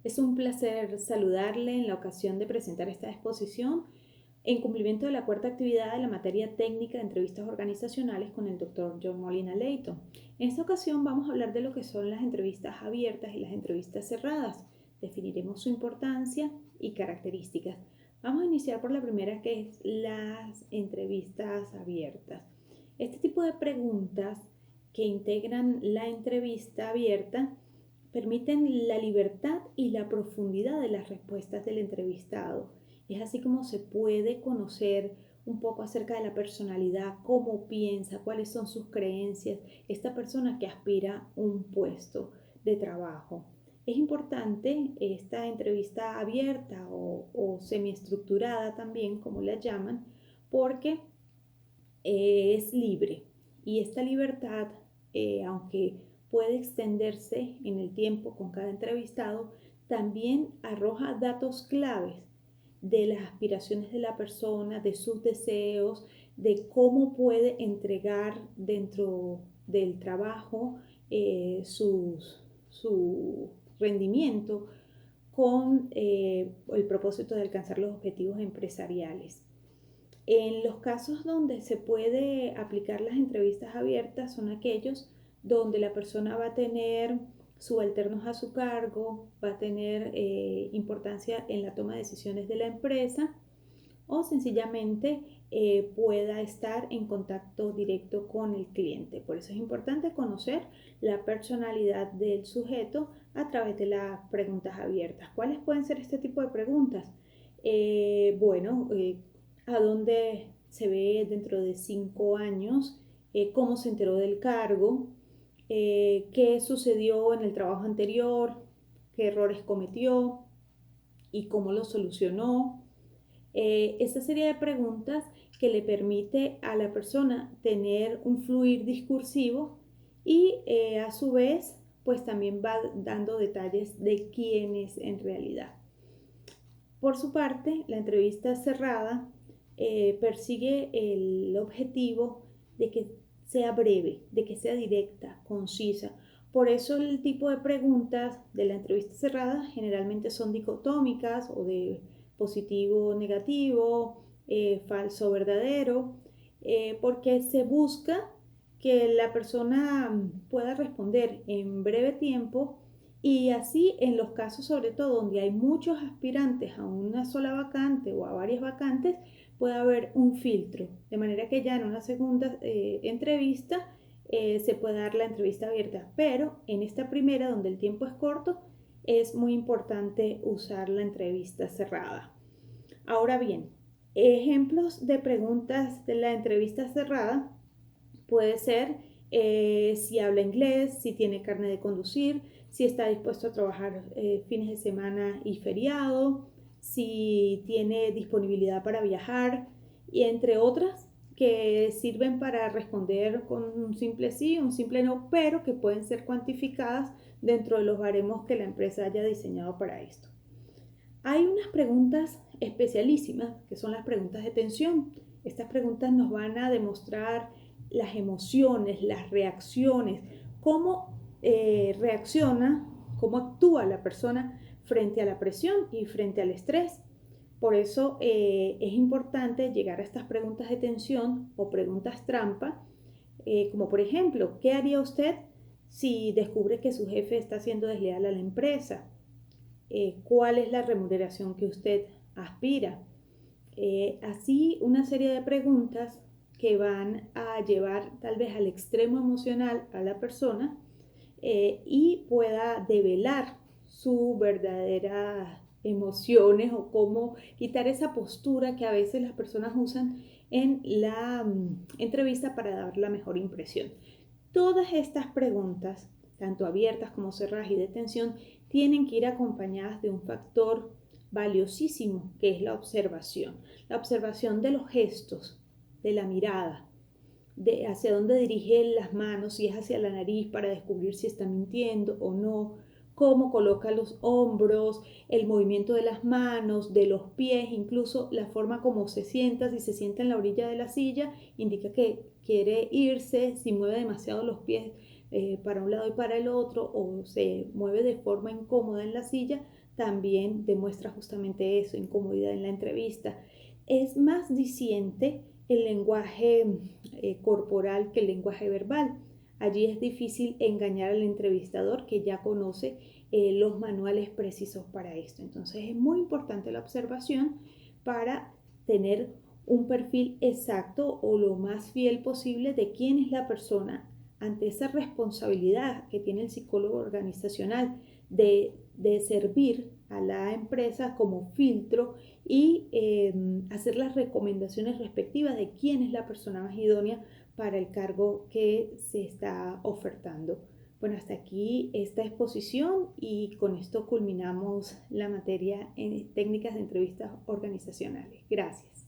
Es un placer saludarle en la ocasión de presentar esta exposición en cumplimiento de la cuarta actividad de la materia técnica de entrevistas organizacionales con el doctor John Molina Leighton. En esta ocasión vamos a hablar de lo que son las entrevistas abiertas y las entrevistas cerradas. Definiremos su importancia y características. Vamos a iniciar por la primera, que es las entrevistas abiertas. Este tipo de preguntas que integran la entrevista abierta permiten la libertad y la profundidad de las respuestas del entrevistado. Es así como se puede conocer un poco acerca de la personalidad, cómo piensa, cuáles son sus creencias, esta persona que aspira a un puesto de trabajo. Es importante esta entrevista abierta o semiestructurada también, como la llaman, porque es libre y esta libertad, aunque puede extenderse en el tiempo con cada entrevistado, también arroja datos claves de las aspiraciones de la persona, de sus deseos, de cómo puede entregar dentro del trabajo su rendimiento con el propósito de alcanzar los objetivos empresariales. En los casos donde se puede aplicar las entrevistas abiertas son aquellos donde la persona va a tener subalternos a su cargo, va a tener importancia en la toma de decisiones de la empresa o sencillamente pueda estar en contacto directo con el cliente. Por eso es importante conocer la personalidad del sujeto a través de las preguntas abiertas. ¿Cuáles pueden ser este tipo de preguntas? ¿A dónde se ve dentro de 5 años? ¿Cómo se enteró del cargo? ¿Qué sucedió en el trabajo anterior? ¿Qué errores cometió? ¿Y cómo los solucionó? Esta serie de preguntas que le permite a la persona tener un fluir discursivo y a su vez pues también va dando detalles de quién es en realidad. Por su parte, la entrevista cerrada persigue el objetivo de que sea breve, de que sea directa, concisa. Por eso el tipo de preguntas de la entrevista cerrada generalmente son dicotómicas o de positivo, negativo, falso, verdadero, porque se busca que la persona pueda responder en breve tiempo y así en los casos sobre todo donde hay muchos aspirantes a una sola vacante o a varias vacantes, puede haber un filtro, de manera que ya en una segunda entrevista se puede dar la entrevista abierta, pero en esta primera donde el tiempo es corto es muy importante usar la entrevista cerrada. Ahora bien, ejemplos de preguntas de la entrevista cerrada puede ser si habla inglés, si tiene carne de conducir, si está dispuesto a trabajar fines de semana y feriado, si tiene disponibilidad para viajar y entre otras que sirven para responder con un simple sí, un simple no, pero que pueden ser cuantificadas dentro de los baremos que la empresa haya diseñado para esto. Hay unas preguntas especialísimas que son las preguntas de tensión. Estas preguntas nos van a demostrar las emociones, las reacciones, cómo reacciona, cómo actúa la persona frente a la presión y frente al estrés. Por eso es importante llegar a estas preguntas de tensión o preguntas trampa, como por ejemplo, ¿qué haría usted si descubre que su jefe está siendo desleal a la empresa? ¿Cuál es la remuneración que usted aspira? Así una serie de preguntas que van a llevar tal vez al extremo emocional a la persona y pueda develar sus verdaderas emociones o cómo quitar esa postura que a veces las personas usan en la entrevista para dar la mejor impresión. Todas estas preguntas, tanto abiertas como cerradas y de tensión, tienen que ir acompañadas de un factor valiosísimo que es la observación de los gestos, de la mirada, de hacia dónde dirige las manos, si es hacia la nariz para descubrir si está mintiendo o no, cómo coloca los hombros, el movimiento de las manos, de los pies, incluso la forma como se sienta, si se sienta en la orilla de la silla, indica que quiere irse, si mueve demasiado los pies, para un lado y para el otro o se mueve de forma incómoda en la silla, también demuestra justamente eso, incomodidad en la entrevista. Es más diciente el lenguaje corporal que el lenguaje verbal. Allí es difícil engañar al entrevistador que ya conoce los manuales precisos para esto. Entonces es muy importante la observación para tener un perfil exacto o lo más fiel posible de quién es la persona ante esa responsabilidad que tiene el psicólogo organizacional de servir a la empresa como filtro y hacer las recomendaciones respectivas de quién es la persona más idónea para el cargo que se está ofertando. Bueno, hasta aquí esta exposición y con esto culminamos la materia en técnicas de entrevistas organizacionales. Gracias.